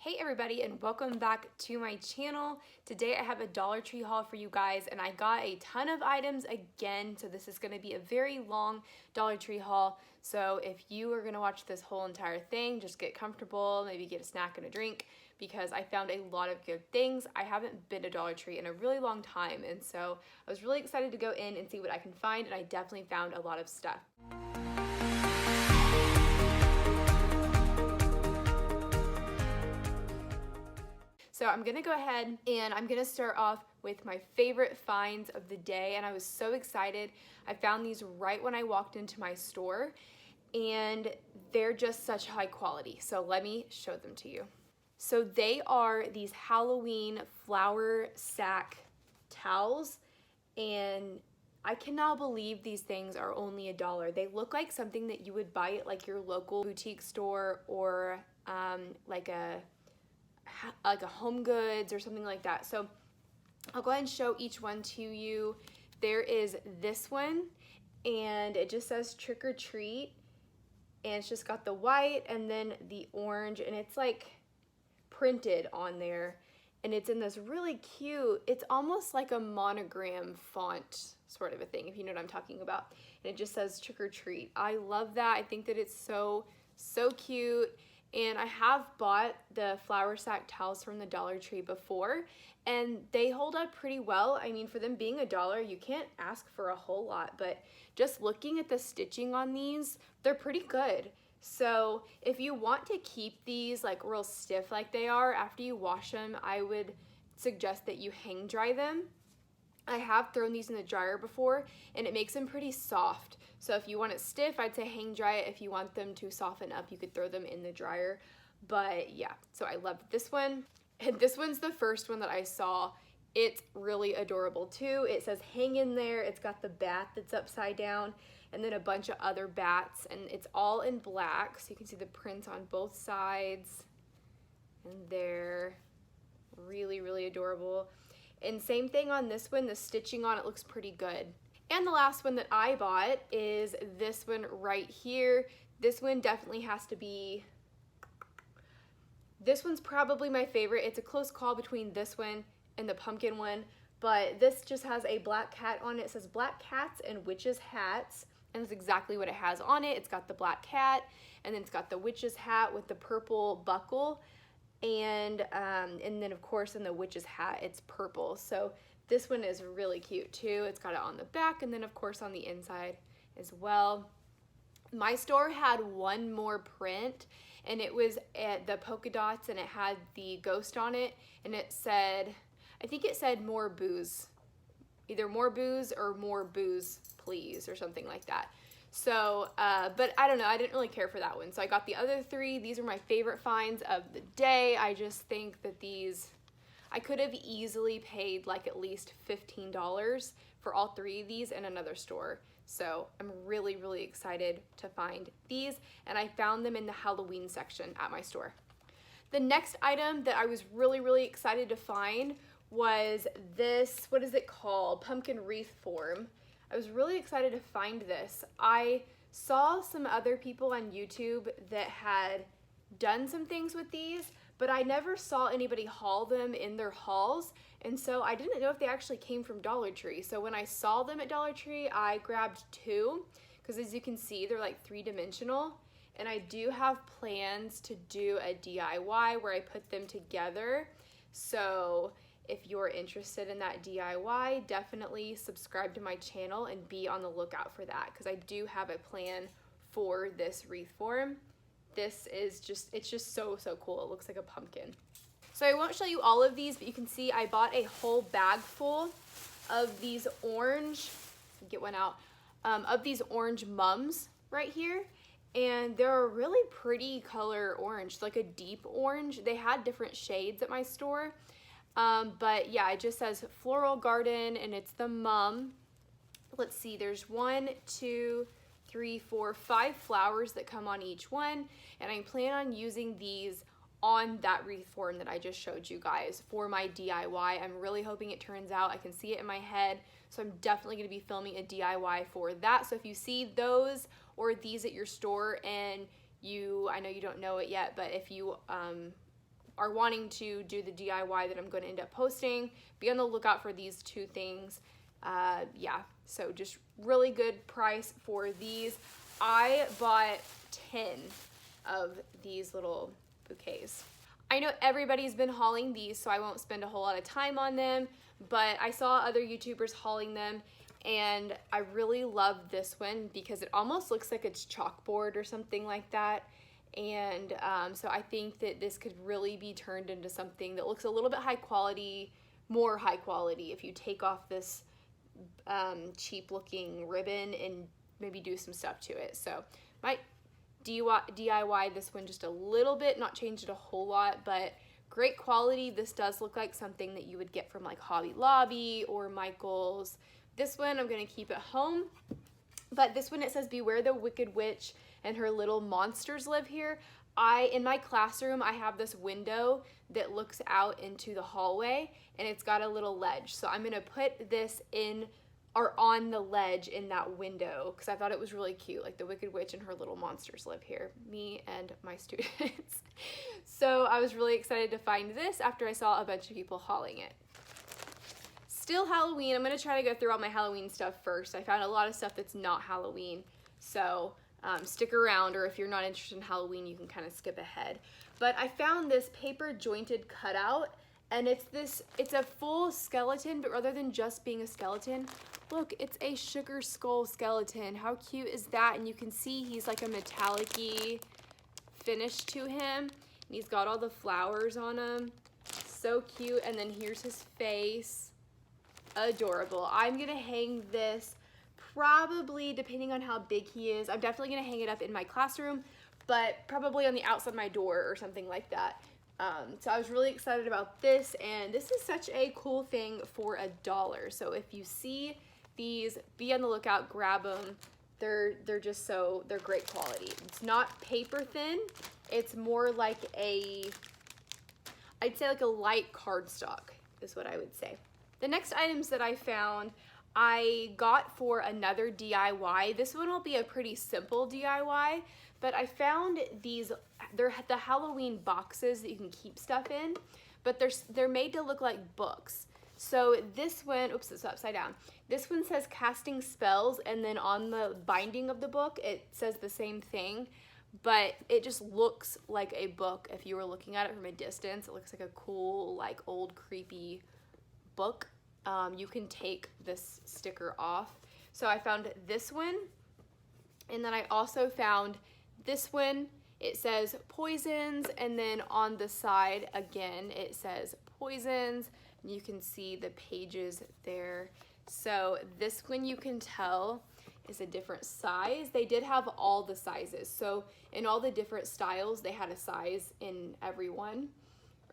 Hey everybody, and welcome back to my channel. Today I have a Dollar Tree haul for you guys, and I got a ton of items again, so this is going to be a very long Dollar Tree haul. So if you are going to watch this whole entire thing, just get comfortable, maybe get a snack and a drink, because I found a lot of good things. I haven't been to Dollar Tree in a really long time, and so I was really excited to go in and see what I can find, and I definitely found a lot of stuff. So I'm gonna go ahead and I'm gonna start off with my favorite finds of the day, and I was so excited. I found these right when I walked into my store, and they're just such high quality. So let me show them to you. So they are these Halloween flour sack towels, and I cannot believe these things are only $1. They look like something that you would buy at like your local boutique store or like a Home Goods or something like that. So I'll go ahead and show each one to you. There is this one, and it just says trick or treat, and it's just got the white and then the orange, and it's like printed on there, and it's in this really cute, it's almost like a monogram font sort of a thing, if you know what I'm talking about. And it just says trick or treat. I love that. I think that it's so cute. And I have bought the flour sack towels from the Dollar Tree before, and they hold up pretty well. I mean, for them being $1, you can't ask for a whole lot, but just looking at the stitching on these, they're pretty good. So if you want to keep these like real stiff like they are, after you wash them, I would suggest that you hang dry them. I have thrown these in the dryer before, and it makes them pretty soft. So if you want it stiff, I'd say hang dry it. If you want them to soften up, you could throw them in the dryer. But yeah, so I love this one. And this one's the first one that I saw. It's really adorable too. It says hang in there. It's got the bat that's upside down and then a bunch of other bats, and it's all in black. So you can see the prints on both sides, and they're really adorable. And same thing on this one, the stitching on it looks pretty good. And the last one that I bought is this one right here. This one definitely has to be, this one's probably my favorite. It's a close call between this one and the pumpkin one, but this just has a black cat on it. It says black cats and witches hats, and that's exactly what it has on it. It's got the black cat, and then it's got the witch's hat with the purple buckle. And then of course in the witch's hat it's purple. So this one is really cute too. It's got it on the back and then of course on the inside as well. My store had one more print, and it was at the polka dots, and it had the ghost on it, and it said, I think it said more booze, either more booze or more booze please or something like that. So, but I don't know, I didn't really care for that one. So I got the other three. These are my favorite finds of the day. I just think that these, I could have easily paid like at least $15 for all three of these in another store. So I'm really excited to find these, and I found them in the Halloween section at my store. The next item that I was really excited to find was this, what is it called? Pumpkin wreath form. I was really excited to find this. I saw some other people on YouTube that had done some things with these, but I never saw anybody haul them in their hauls, and so I didn't know if they actually came from Dollar Tree. So when I saw them at Dollar Tree, I grabbed two, because as you can see, they're like 3-dimensional, and I do have plans to do a DIY where I put them together. So if you're interested in that DIY, definitely subscribe to my channel and be on the lookout for that, because I do have a plan for this wreath form. This is just, it's just so cool. It looks like a pumpkin. So I won't show you all of these, but you can see I bought a whole bag full of these orange, get one out, of these orange mums right here. And they're a really pretty color orange, like a deep orange. They had different shades at my store. But yeah, it just says floral garden, and it's the mum. Let's see, there's 1, 2, 3, 4, 5 flowers that come on each one, and I plan on using these on that wreath form that I just showed you guys for my DIY. I'm really hoping it turns out. I can see it in my head, so I'm definitely going to be filming a DIY for that. So if you see those or these at your store and I know you don't know it yet, but if you are wanting to do the DIY that I'm going to end up posting, be on the lookout for these two things. Yeah, so just really good price for these. I bought 10 of these little bouquets. I know everybody's been hauling these, so I won't spend a whole lot of time on them, but I saw other YouTubers hauling them, and I really love this one because it almost looks like it's chalkboard or something like that. And so I think that this could really be turned into something that looks a little bit high quality, more high quality, if you take off this cheap looking ribbon and maybe do some stuff to it. So might DIY this one just a little bit, not change it a whole lot, but great quality. This does look like something that you would get from like Hobby Lobby or Michael's. This one I'm going to keep at home, but this one, it says beware the wicked witch and her little monsters live here. In my classroom, I have this window that looks out into the hallway, and it's got a little ledge. So I'm gonna put this in or on the ledge in that window because I thought it was really cute. Like the wicked witch and her little monsters live here, me and my students. So I was really excited to find this after I saw a bunch of people hauling it. Still Halloween. I'm gonna try to go through all my Halloween stuff first. I found a lot of stuff that's not Halloween, so stick around, or if you're not interested in Halloween, you can kind of skip ahead. But I found this paper jointed cutout, and it's a full skeleton, but rather than just being a skeleton, look, it's a sugar skull skeleton. How cute is that? And you can see he's like a metallic-y finish to him, and he's got all the flowers on him. So cute. And then here's his face. Adorable. I'm gonna hang this probably, depending on how big he is, I'm definitely gonna hang it up in my classroom, but probably on the outside of my door or something like that. So I was really excited about this, and this is such a cool thing for $1. So if you see these, be on the lookout, grab them. They're great quality. It's not paper thin. It's more like I'd say like a light cardstock is what I would say. The next items that I found, I got for another DIY. This one will be a pretty simple DIY, but I found these, they're the Halloween boxes that you can keep stuff in, but they're made to look like books. So this one, oops, it's upside down. This one says casting spells, and then on the binding of the book, it says the same thing, but it just looks like a book. If you were looking at it from a distance, it looks like a cool, like old creepy book. You can take this sticker off. So I found this one, and then I also found this one. It says poisons, and then on the side again it says poisons. You can see the pages there. So this one, you can tell, is a different size. They did have all the sizes. So in all the different styles, they had a size in every one,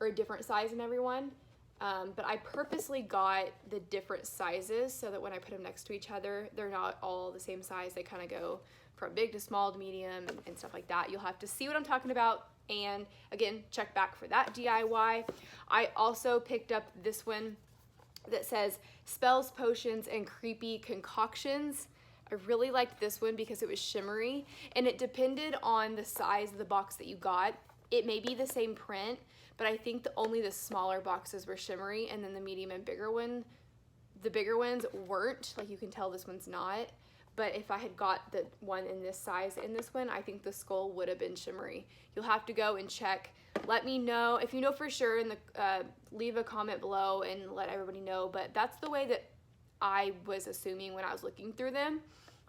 or a different size in every one. But I purposely got the different sizes so that when I put them next to each other, they're not all the same size. They kind of go from big to small to medium and stuff like that. You'll have to see what I'm talking about, and again, check back for that DIY. I also picked up this one that says spells, potions, and creepy concoctions. I really liked this one because it was shimmery, and it depended on the size of the box that you got. It may be the same print, but I think only the smaller boxes were shimmery, and then the medium and bigger one, the bigger ones weren't. Like, you can tell this one's not. But if I had got the one in this size in this one, I think the skull would have been shimmery. You'll have to go and check. Let me know if you know for sure, and leave a comment below and let everybody know. But that's the way that I was assuming when I was looking through them.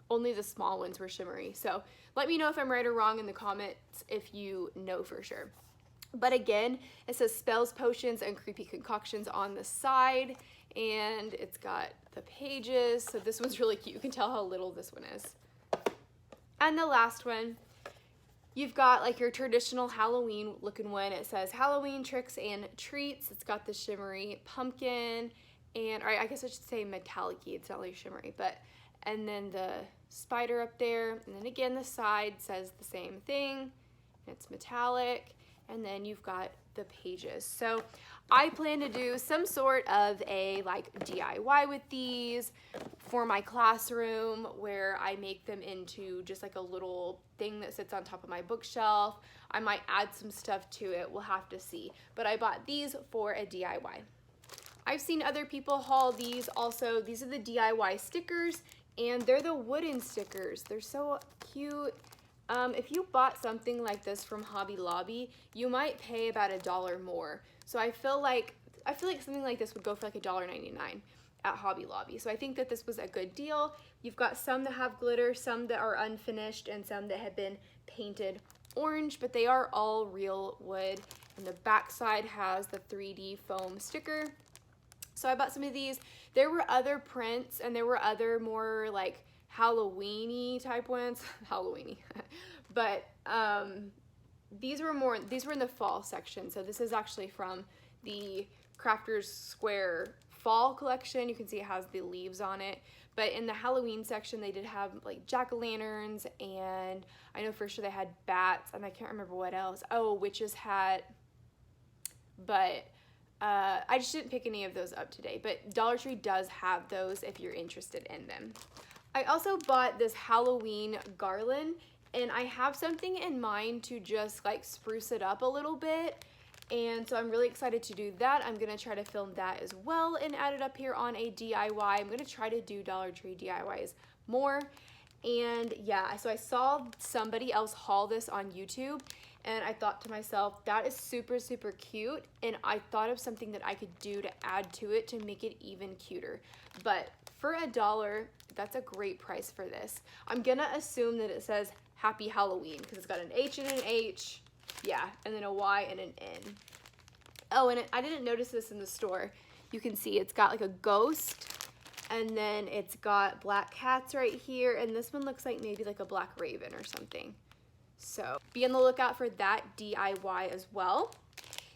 Only the small ones were shimmery. So let me know if I'm right or wrong in the comments if you know for sure. But again, it says spells, potions, and creepy concoctions on the side, and it's got the pages. So this one's really cute. You can tell how little this one is. And the last one, you've got like your traditional Halloween looking one. It says Halloween tricks and treats. It's got the shimmery pumpkin, and or I guess I should say metallic-y. It's not really shimmery, but and then the spider up there, and then again the side says the same thing. It's metallic. And then you've got the pages. So I plan to do some sort of a like DIY with these for my classroom, where I make them into just like a little thing that sits on top of my bookshelf. I might add some stuff to it, we'll have to see. But I bought these for a DIY. I've seen other people haul these also. These are the DIY stickers, and they're the wooden stickers. They're so cute. If you bought something like this from Hobby Lobby, you might pay about $1 more. So I feel like something like this would go for like $1.99 at Hobby Lobby. So I think that this was a good deal. You've got some that have glitter, some that are unfinished, and some that have been painted orange, but they are all real wood. And the back side has the 3D foam sticker. So I bought some of these. There were other prints, and there were other more like Halloween-y type ones. Halloween-y. But these were in the fall section. So this is actually from the Crafters Square fall collection. You can see it has the leaves on it. But in the Halloween section, they did have like jack-o'-lanterns, and I know for sure they had bats, and I can't remember what else. Oh, witch's hat. But I just didn't pick any of those up today. But Dollar Tree does have those if you're interested in them. I also bought this Halloween garland, and I have something in mind to just like spruce it up a little bit. And so I'm really excited to do that. I'm gonna try to film that as well and add it up here on a DIY. I'm gonna try to do Dollar Tree DIYs more. And yeah, so I saw somebody else haul this on YouTube, and I thought to myself, that is super, super cute. And I thought of something that I could do to add to it to make it even cuter. But for $1, that's a great price for this. I'm gonna assume that it says Happy Halloween, because it's got an H and an H. Yeah, and then a Y and an N. Oh, and I didn't notice this in the store. You can see it's got like a ghost, and then it's got black cats right here, and this one looks like maybe like a black raven or something. So be on the lookout for that DIY as well.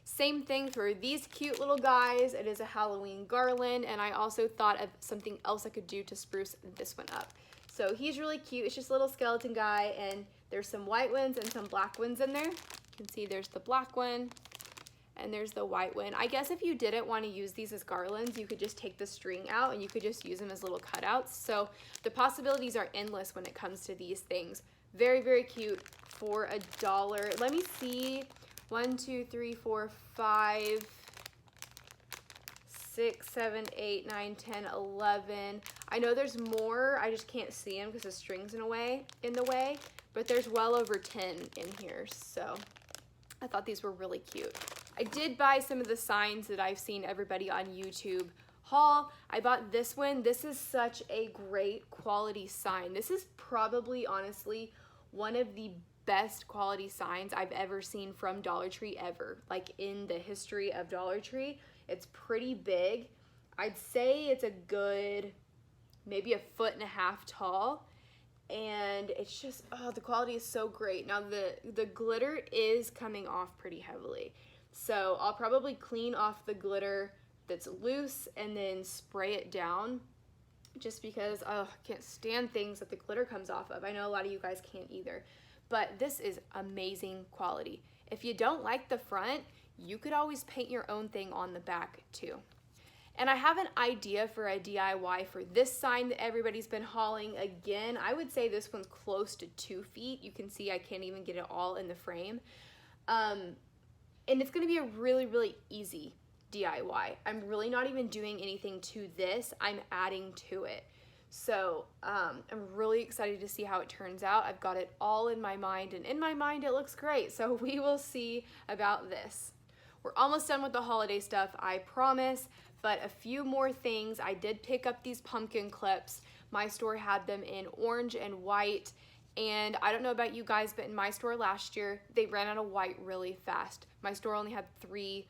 Same thing for these cute little guys. It is a Halloween garland, and I also thought of something else I could do to spruce this one up. So he's really cute. It's just a little skeleton guy, and there's some white ones and some black ones in there. You can see there's the black one, and there's the white one. I guess if you didn't want to use these as garlands, you could just take the string out and you could just use them as little cutouts. So the possibilities are endless when it comes to these things. Very, very cute for $1. Let me see. 1, 2, 3, 4, 5, 6, 7, 8, 9, 10, 11. I know there's more. I just can't see them because the string's in the way. But there's well over 10 in here. So I thought these were really cute. I did buy some of the signs that I've seen everybody on YouTube haul. I bought this one. This is such a great quality sign. This is probably, honestly, one of the best quality signs I've ever seen from Dollar Tree ever. Like in the history of Dollar Tree. It's pretty big. I'd say it's a good, maybe 1.5 feet tall. And it's just, oh, the quality is so great. Now the glitter is coming off pretty heavily. So I'll probably clean off the glitter that's loose and then spray it down, just because, oh, I can't stand things that the glitter comes off of. I know a lot of you guys can't either. But this is amazing quality. If you don't like the front, you could always paint your own thing on the back too. And I have an idea for a DIY for this sign that everybody's been hauling. Again, I would say this one's close to 2 feet. You can see I can't even get it all in the frame. And it's gonna be a really, really easy DIY. I'm really not even doing anything to this. I'm adding to it. So I'm really excited to see how it turns out. I've got it all in my mind, and in my mind it looks great. So we will see about this. We're almost done with the holiday stuff, I promise, but a few more things. I did pick up these pumpkin clips. My store had them in orange and white, and I don't know about you guys, but in my store last year, they ran out of white really fast. My store only had 3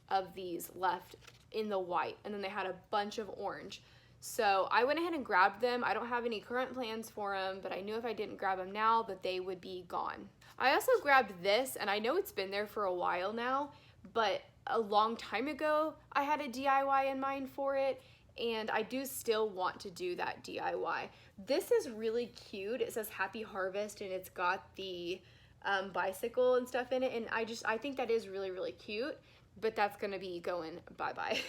of these left in the white, and then they had a bunch of orange. So I went ahead and grabbed them. I don't have any current plans for them, but I knew if I didn't grab them now that they would be gone. I also grabbed this, and I know it's been there for a while now, but a long time ago I had a DIY in mind for it, and I do still want to do that DIY. This is really cute. It says Happy Harvest, and it's got the bicycle and stuff in it, and I think that is really, really cute, but that's gonna be going bye-bye.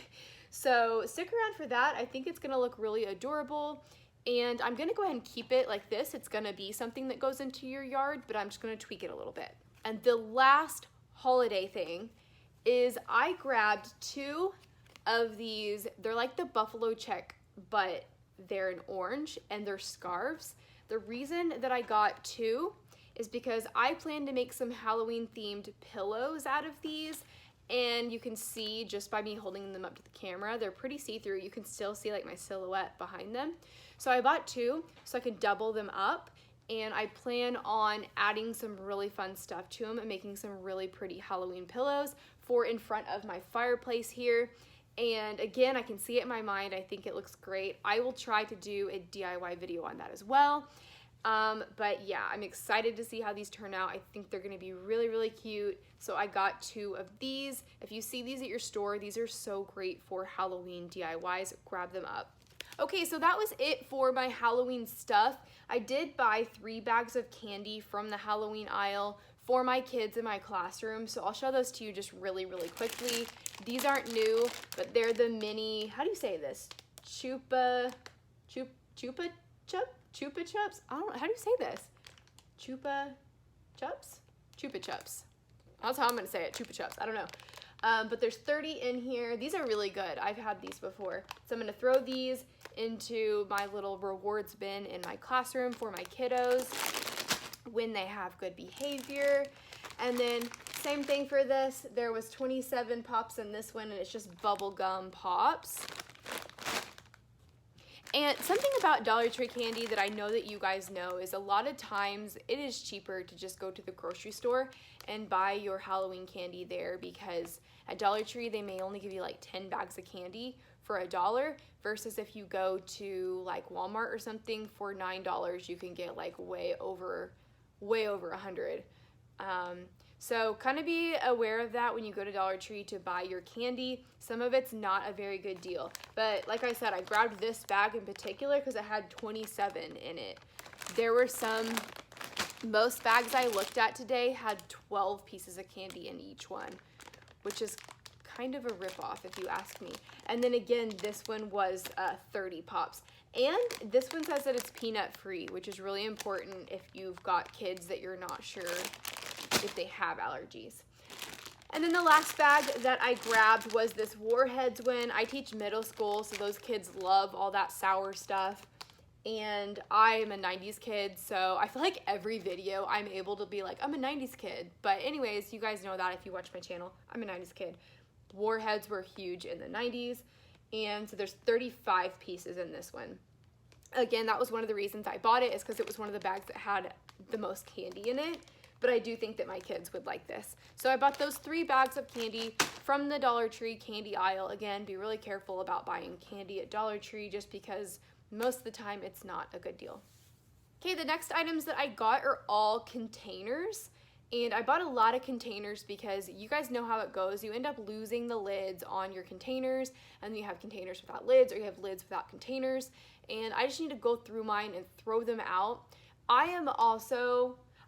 So stick around for that. I think it's gonna look really adorable, and I'm gonna go ahead and keep it like this. It's gonna be something that goes into your yard, but I'm just gonna tweak it a little bit. And the last holiday thing is I grabbed 2 of these. They're like the buffalo check, but they're in orange, and they're scarves. The reason that I got 2 is because I plan to make some Halloween themed pillows out of these, and you can see just by me holding them up to the camera, they're pretty see-through. You can still see like my silhouette behind them. So I bought 2 so I could double them up, and I plan on adding some really fun stuff to them and making some really pretty Halloween pillows for in front of my fireplace here. And again, I can see it in my mind. I think it looks great. I will try to do a DIY video on that as well. But yeah, I'm excited to see how these turn out. I think they're gonna be really, really cute. So I got 2 of these. If you see these at your store, these are so great for Halloween DIYs. Grab them up. Okay, so that was it for my Halloween stuff. I did buy 3 bags of candy from the Halloween aisle for my kids in my classroom. So I'll show those to you just really, really quickly. These aren't new, but they're the mini, how do you say this? Chupa Chups? I don't know, how do you say this? Chupa Chups? Chupa Chups. That's how I'm gonna say it, Chupa Chups, I don't know. But there's 30 in here. These are really good. I've had these before. So I'm gonna throw these into my little rewards bin in my classroom for my kiddos when they have good behavior. And then same thing for this. There was 27 pops in this one, and it's just bubblegum pops. And something about Dollar Tree candy that I know that you guys know is a lot of times it is cheaper to just go to the grocery store and buy your Halloween candy there, because at Dollar Tree they may only give you like 10 bags of candy for $1, versus if you go to like Walmart or something for $9 you can get like way over 100. So kind of be aware of that when you go to Dollar Tree to buy your candy. Some of it's not a very good deal. But like I said, I grabbed this bag in particular because it had 27 in it. There were most bags I looked at today had 12 pieces of candy in each one, which is kind of a ripoff if you ask me. And then again, this one was 30 pops. And this one says that it's peanut free, which is really important if you've got kids that you're not sure if they have allergies. And then the last bag that I grabbed was this Warheads one. I teach middle school, so those kids love all that sour stuff. And I'm a 90s kid, so I feel like every video I'm able to be like, I'm a 90s kid. But anyways, you guys know that if you watch my channel, I'm a 90s kid. Warheads were huge in the 90s, and so there's 35 pieces in this one. Again, that was one of the reasons I bought it, is because it was one of the bags that had the most candy in it. But I do think that my kids would like this. So I bought those 3 bags of candy from the Dollar Tree candy aisle. Again, be really careful about buying candy at Dollar Tree, just because most of the time it's not a good deal. Okay, the next items that I got are all containers. And I bought a lot of containers because you guys know how it goes. You end up losing the lids on your containers, and you have containers without lids, or you have lids without containers. And I just need to go through mine and throw them out.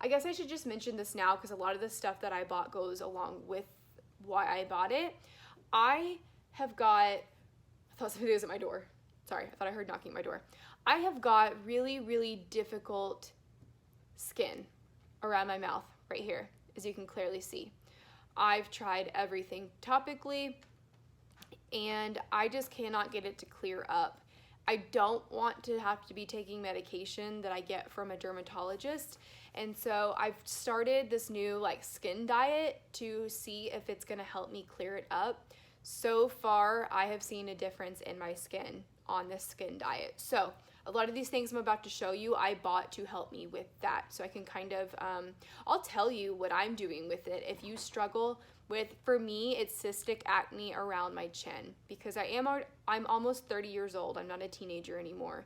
I guess I should just mention this now because a lot of the stuff that I bought goes along with why I bought it. I thought somebody was at my door. Sorry, I thought I heard knocking at my door. I have got really, really difficult skin around my mouth right here, as you can clearly see. I've tried everything topically, and I just cannot get it to clear up. I don't want to have to be taking medication that I get from a dermatologist. And so I've started this new skin diet to see if it's gonna help me clear it up. So far, I have seen a difference in my skin on this skin diet. So a lot of these things I'm about to show you, I bought to help me with that. So I can kind of, I'll tell you what I'm doing with it. If you struggle with, for me, it's cystic acne around my chin, because I'm almost 30 years old. I'm not a teenager anymore.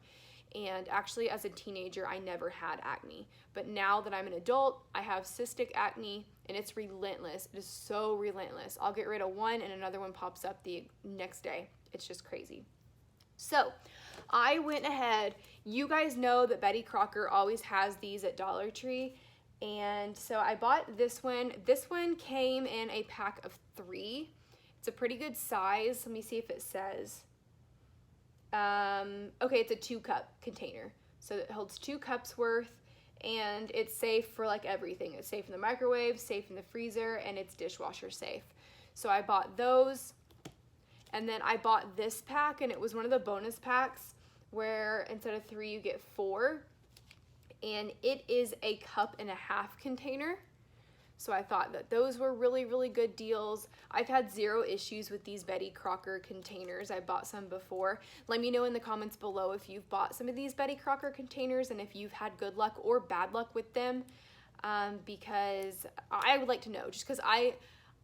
And actually, as a teenager, I never had acne. But now that I'm an adult, I have cystic acne, and it's relentless. It is so relentless. I'll get rid of one, and another one pops up the next day. It's just crazy. So I went ahead. You guys know that Betty Crocker always has these at Dollar Tree. And so I bought this one. This one came in a pack of 3. It's a pretty good size. Let me see if it says. Okay, it's a 2-cup container. So it holds 2 cups worth, and it's safe for like everything. It's safe in the microwave, safe in the freezer, and it's dishwasher safe. So I bought those, and then I bought this pack, and it was one of the bonus packs where instead of 3 you get 4, and it is a 1.5-cup container. So I thought that those were really, really good deals. I've had 0 issues with these Betty Crocker containers. I bought some before. Let me know in the comments below if you've bought some of these Betty Crocker containers and if you've had good luck or bad luck with them, because I would like to know, just because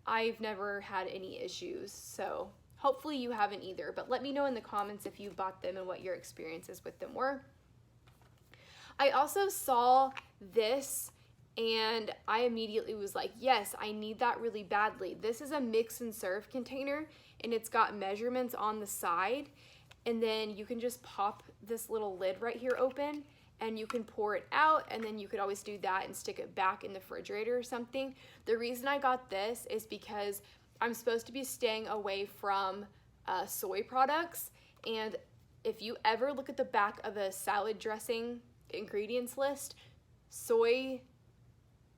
I've never had any issues. So hopefully you haven't either, but let me know in the comments if you've bought them and what your experiences with them were. I also saw this, and I immediately was like, yes, I need that really badly. This is a mix and serve container, and it's got measurements on the side, and then you can just pop this little lid right here open, and you can pour it out, and then you could always do that and stick it back in the refrigerator or something. The reason I got this is because I'm supposed to be staying away from soy products, and if you ever look at the back of a salad dressing ingredients list, soy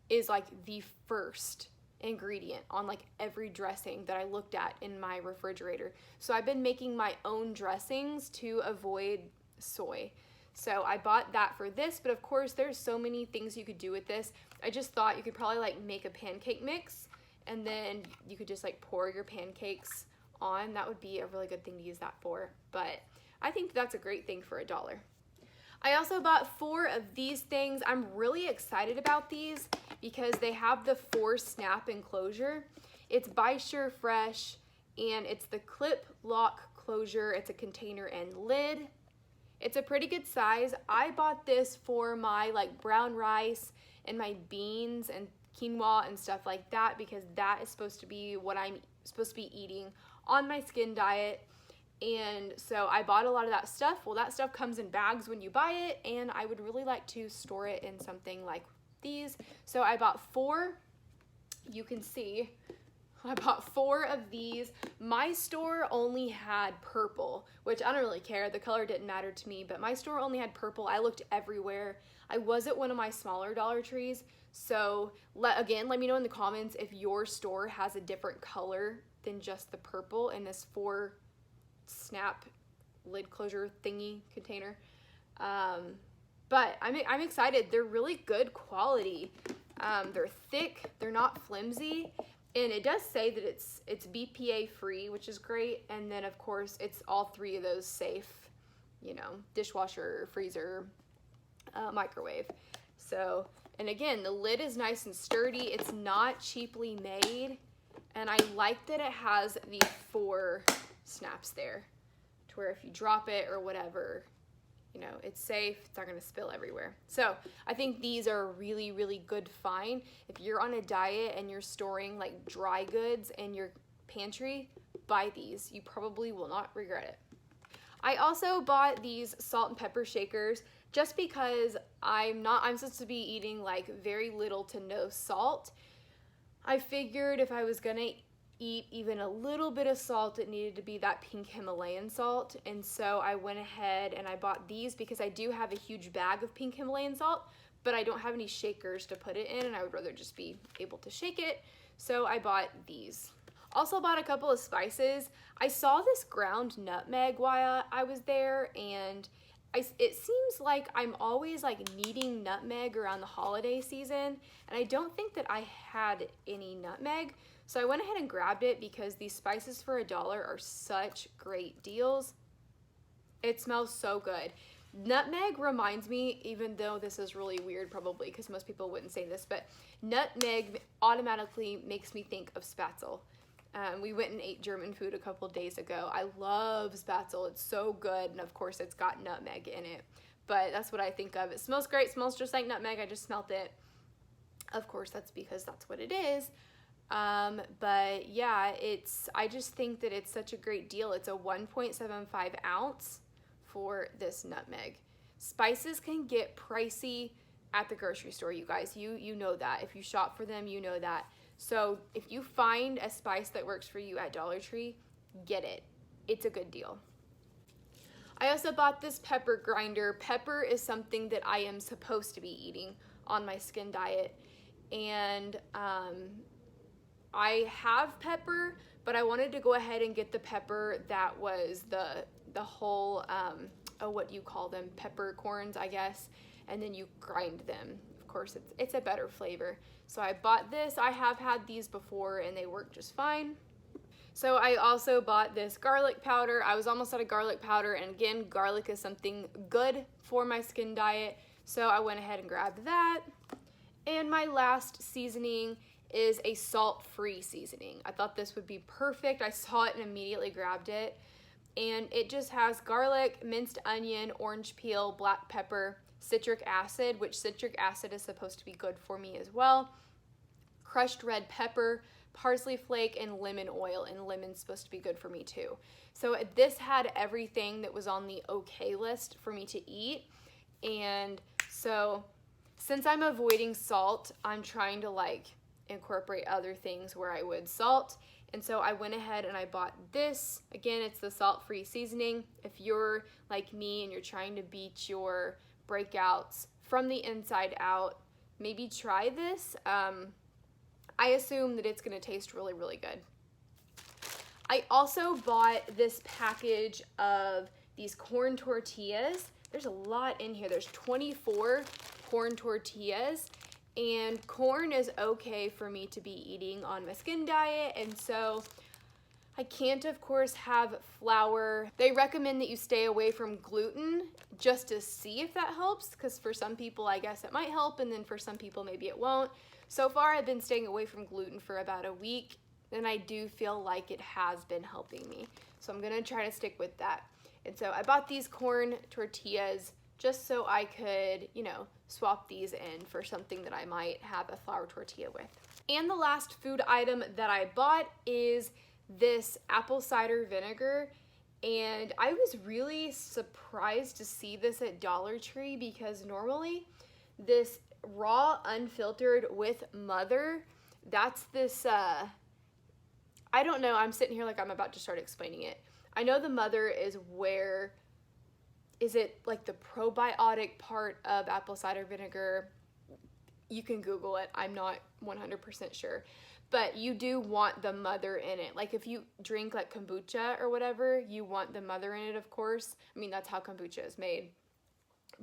is like the first ingredient on like every dressing that I looked at in my refrigerator. So I've been making my own dressings to avoid soy. So I bought that for this, but of course there's so many things you could do with this. I just thought you could probably like make a pancake mix, and then you could just like pour your pancakes on. That would be a really good thing to use that for, but I think that's a great thing for $1. I also bought 4 of these things. I'm really excited about these because they have the 4 snap enclosure. It's by Sure Fresh, and it's the clip lock closure. It's a container and lid. It's a pretty good size. I bought this for my like brown rice and my beans and quinoa and stuff like that, because that is supposed to be what I'm supposed to be eating on my skin diet. And so I bought a lot of that stuff. Well, that stuff comes in bags when you buy it, and I would really like to store it in something like these. So I bought 4. You can see I bought 4 of these. My store only had purple, which I don't really care. The color didn't matter to me, but my store only had purple. I looked everywhere. I was at one of my smaller Dollar Trees. So again, let me know in the comments if your store has a different color than just the purple in this 4 snap lid closure thingy container. But I'm excited. They're really good quality. They're thick, they're not flimsy, and it does say that it's BPA free, which is great. And then of course it's all 3 of those safe, you know, dishwasher, freezer, microwave. So, and again, the lid is nice and sturdy. It's not cheaply made, and I like that it has the 4 snaps there to where if you drop it or whatever, you know, it's safe, it's not gonna spill everywhere. So I think these are a really, really good find. If you're on a diet and you're storing like dry goods in your pantry, buy these. You probably will not regret it. I also bought these salt and pepper shakers just because I'm supposed to be eating like very little to no salt. I figured if I was gonna eat even a little bit of salt, it needed to be that pink Himalayan salt. And so I went ahead and I bought these because I do have a huge bag of pink Himalayan salt, but I don't have any shakers to put it in, and I would rather just be able to shake it. So I bought these. Also bought a couple of spices. I saw this ground nutmeg while I was there, and it seems like I'm always like needing nutmeg around the holiday season, and I don't think that I had any nutmeg. So I went ahead and grabbed it because these spices for $1 are such great deals. It smells so good. Nutmeg reminds me, even though this is really weird probably because most people wouldn't say this, but nutmeg automatically makes me think of Spatzel. We went and ate German food a couple days ago. I love Spatzel. It's so good, and of course it's got nutmeg in it. But that's what I think of. It smells great. It smells just like nutmeg. I just smelt it. Of course, that's because that's what it is. But yeah, I just think that it's such a great deal. It's a 1.75 ounce for this nutmeg. Spices can get pricey at the grocery store, you guys. You know that. If you shop for them, you know that. So if you find a spice that works for you at Dollar Tree, get it. It's a good deal. I also bought this pepper grinder. Pepper is something that I am supposed to be eating on my skin diet. And I have pepper, but I wanted to go ahead and get the pepper that was the whole, what do you call them? Peppercorns, I guess. And then you grind them. Of course, it's a better flavor. So I bought this. I have had these before and they work just fine. So I also bought this garlic powder. I was almost out of garlic powder, and again, garlic is something good for my skin diet, so I went ahead and grabbed that. And my last seasoning is a salt-free seasoning. I thought this would be perfect. I saw it and immediately grabbed it. And it just has garlic, minced onion, orange peel, black pepper, citric acid, which citric acid is supposed to be good for me as well, crushed red pepper, parsley flake, and lemon oil, and lemon's supposed to be good for me too. So this had everything that was on the okay list for me to eat. And so since I'm avoiding salt, I'm trying to like incorporate other things where I would salt. And so I went ahead and I bought this. Again, it's the salt-free seasoning. If you're like me and you're trying to beat your breakouts from the inside out, maybe try this. I assume that it's gonna taste really, really good. I also bought this package of these corn tortillas. There's a lot in here. There's 24 corn tortillas, and corn is okay for me to be eating on my skin diet, and so I can't, of course, have flour. They recommend that you stay away from gluten just to see if that helps, because for some people, I guess it might help, and then for some people, maybe it won't. So far, I've been staying away from gluten for about a week, and I do feel like it has been helping me. So I'm gonna try to stick with that. And so I bought these corn tortillas just so I could, you know, swap these in for something that I might have a flour tortilla with. And the last food item that I bought is this apple cider vinegar. And I was really surprised to see this at Dollar Tree, because normally this raw unfiltered with mother, that's this I don't know, I'm sitting here like I'm about to start explaining it. I know the mother is where, is it like the probiotic part of apple cider vinegar? You can Google it, I'm not 100% sure, but you do want the mother in it. Like if you drink like kombucha or whatever, you want the mother in it, of course. I mean, that's how kombucha is made.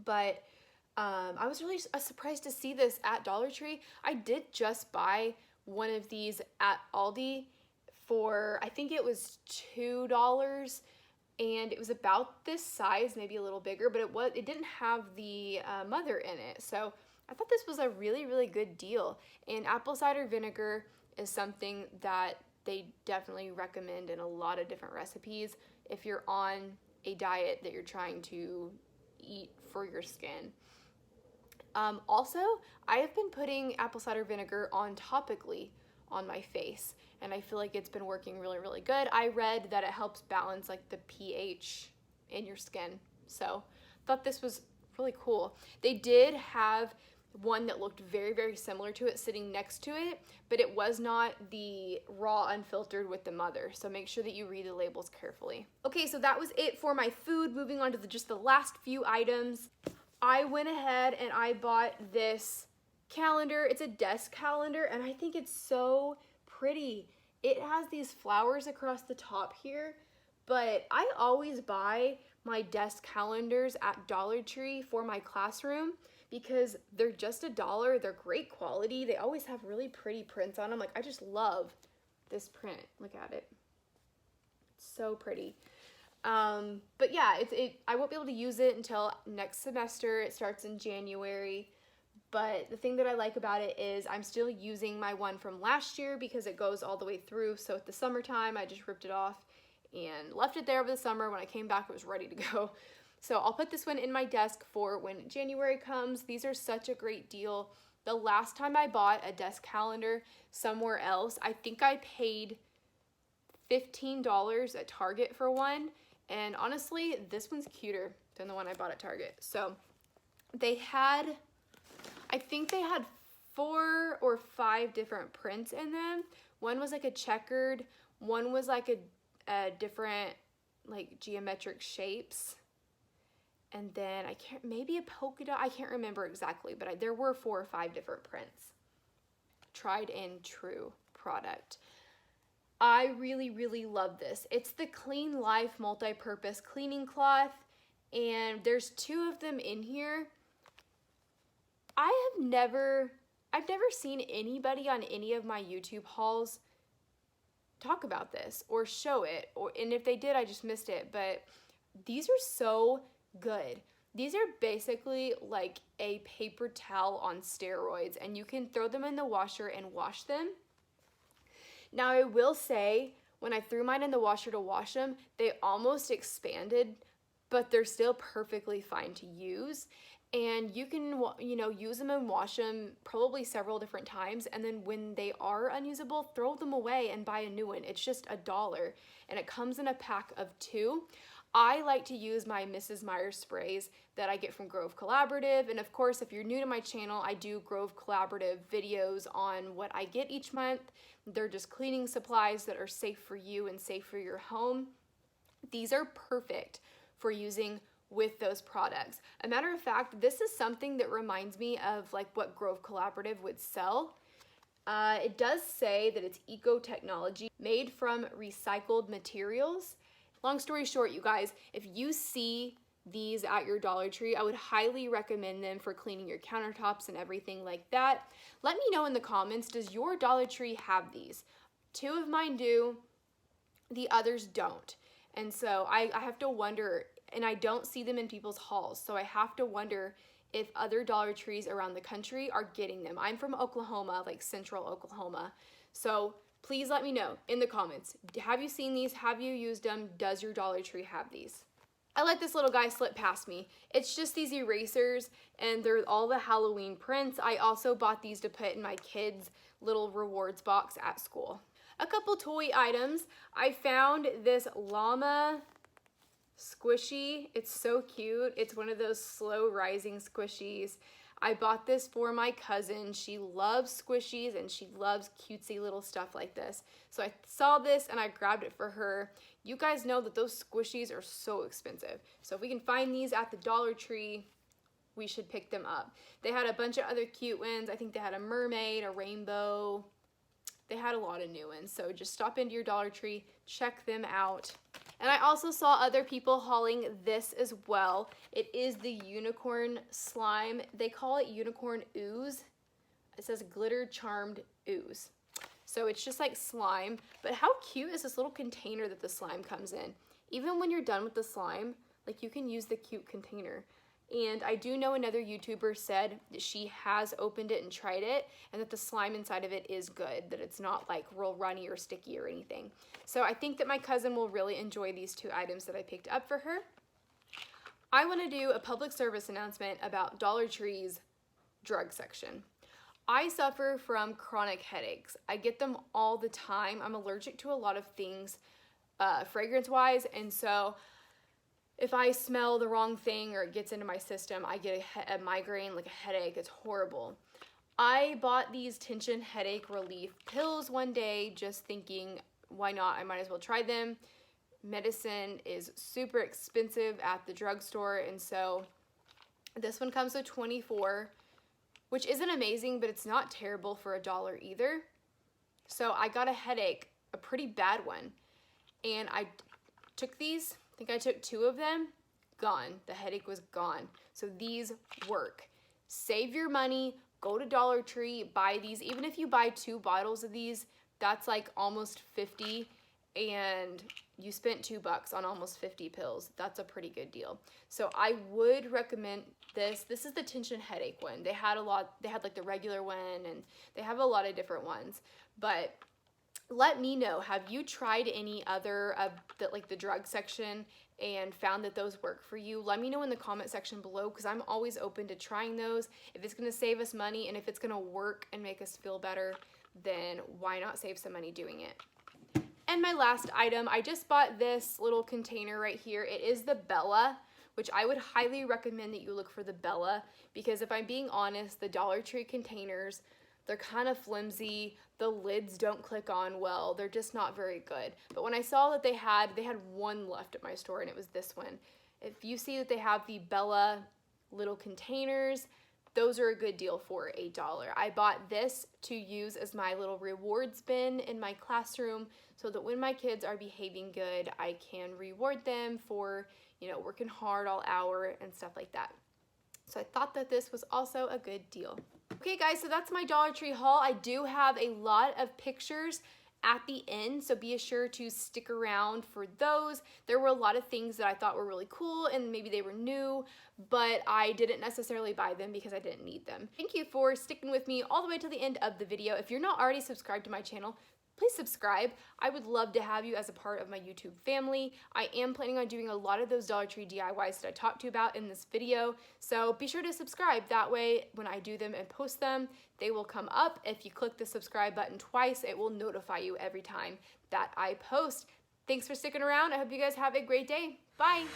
But I was really surprised to see this at Dollar Tree. I did just buy one of these at Aldi for, I think it was $2, and it was about this size, maybe a little bigger, but it didn't have the mother in it. So I thought this was a really, really good deal. And apple cider vinegar is something that they definitely recommend in a lot of different recipes if you're on a diet that you're trying to eat for your skin. Also, I have been putting apple cider vinegar on topically on my face, and I feel like it's been working really, really good. I read that it helps balance like the pH in your skin, so thought this was really cool. They did have one that looked very, very similar to it sitting next to it, but it was not the raw unfiltered with the mother, so make sure that you read the labels carefully. Okay, so that was it for my food. Moving on to just the last few items. I went ahead and I bought this calendar. It's a desk calendar, and I think it's so pretty. It has these flowers across the top here, but I always buy my desk calendars at Dollar Tree for my classroom because they're just $1. They're great quality. They always have really pretty prints on them. Like, I just love this print. Look at it. It's so pretty. But yeah, I won't be able to use it until next semester. It starts in January. But the thing that I like about it is I'm still using my one from last year because it goes all the way through. So at the summertime, I just ripped it off and left it there over the summer. When I came back, it was ready to go. So I'll put this one in my desk for when January comes. These are such a great deal. The last time I bought a desk calendar somewhere else, I think I paid $15 at Target for one. And honestly, this one's cuter than the one I bought at Target. So they had, I think they had 4 or 5 different prints in them. One was like a checkered, one was like a different like geometric shapes. And then maybe a polka dot, I can't remember exactly, but there were 4 or 5 different prints. Tried and true product. I really, really love this. It's the Clean Life multi-purpose cleaning cloth, and there's 2 of them in here. I've never seen anybody on any of my YouTube hauls talk about this or show it, and if they did, I just missed it, but these are so good. These are basically like a paper towel on steroids, and you can throw them in the washer and wash them. Now, I will say, when I threw mine in the washer to wash them, they almost expanded, but they're still perfectly fine to use. And you can, use them and wash them probably several different times, and then when they are unusable, throw them away and buy a new one. It's just $1, and it comes in a pack of 2. I like to use my Mrs. Meyer's sprays that I get from Grove Collaborative, and of course, if you're new to my channel, I do Grove Collaborative videos on what I get each month. They're just cleaning supplies that are safe for you and safe for your home. These are perfect for using with those products. A matter of fact, this is something that reminds me of like what Grove Collaborative would sell. It does say that it's eco-technology made from recycled materials. Long story short, you guys, if you see these at your Dollar Tree, I would highly recommend them for cleaning your countertops and everything like that. Let me know in the comments, does your Dollar Tree have these? 2 of mine do, the others don't. And so I have to wonder, and I don't see them in people's hauls, so I have to wonder if other Dollar Trees around the country are getting them. I'm from Oklahoma, like central Oklahoma. So please let me know in the comments. Have you seen these? Have you used them? Does your Dollar Tree have these? I let this little guy slip past me. It's just these erasers, and they're all the Halloween prints. I also bought these to put in my kids' little rewards box at school. A couple toy items. I found this llama squishy. It's so cute. It's one of those slow rising squishies. I bought this for my cousin. She loves squishies and she loves cutesy little stuff like this. So I saw this and I grabbed it for her. You guys know that those squishies are so expensive. So if we can find these at the Dollar Tree, we should pick them up. They had a bunch of other cute ones. I think they had a mermaid, a rainbow. They had a lot of new ones. So just stop into your Dollar Tree, check them out. And I also saw other people hauling this as well. It is the unicorn slime. They call it unicorn ooze. It says glitter charmed ooze. So it's just like slime, but how cute is this little container that the slime comes in? Even when you're done with the slime, like you can use the cute container. And I do know another YouTuber said that she has opened it and tried it, and that the slime inside of it is good, that it's not like real runny or sticky or anything. So I think that my cousin will really enjoy these 2 items that I picked up for her. I want to do a public service announcement about Dollar Tree's drug section. I suffer from chronic headaches. I get them all the time. I'm allergic to a lot of things fragrance-wise, and so if I smell the wrong thing or it gets into my system, I get a migraine, like a headache. It's horrible. I bought these tension headache relief pills one day just thinking, why not? I might as well try them. Medicine is super expensive at the drugstore, and so this one comes with 24, which isn't amazing, but it's not terrible for $1 either. So I got a headache, a pretty bad one, and I took these. I think I took 2 of them, gone. The headache was gone. So these work. Save your money, go to Dollar Tree, buy these. Even if you buy 2 bottles of these, that's like almost 50, and you spent $2 on almost 50 pills. That's a pretty good deal. So I would recommend this. This is the tension headache one. They had like the regular one, and they have a lot of different ones. But let me know, have you tried any other of the drug section and found that those work for you? Let me know in the comment section below, because I'm always open to trying those. If it's going to save us money and if it's going to work and make us feel better, then why not save some money doing it? And my last item, I just bought this little container right here. It is the Bella, which I would highly recommend that you look for the Bella, because if I'm being honest, the Dollar Tree containers, they're kind of flimsy, the lids don't click on well, they're just not very good. But when I saw that they had one left at my store, and it was this one. If you see that they have the Bella little containers, those are a good deal for $1. I bought this to use as my little rewards bin in my classroom so that when my kids are behaving good, I can reward them for, you know, working hard all hour and stuff like that. So I thought that this was also a good deal. Okay guys, so that's my Dollar Tree haul. I do have a lot of pictures at the end, so be sure to stick around for those. There were a lot of things that I thought were really cool and maybe they were new, but I didn't necessarily buy them because I didn't need them. Thank you for sticking with me all the way to the end of the video. If you're not already subscribed to my channel, please subscribe. I would love to have you as a part of my YouTube family. I am planning on doing a lot of those Dollar Tree DIYs that I talked to you about in this video, so be sure to subscribe. That way, when I do them and post them, they will come up. If you click the subscribe button twice, it will notify you every time that I post. Thanks for sticking around. I hope you guys have a great day. Bye.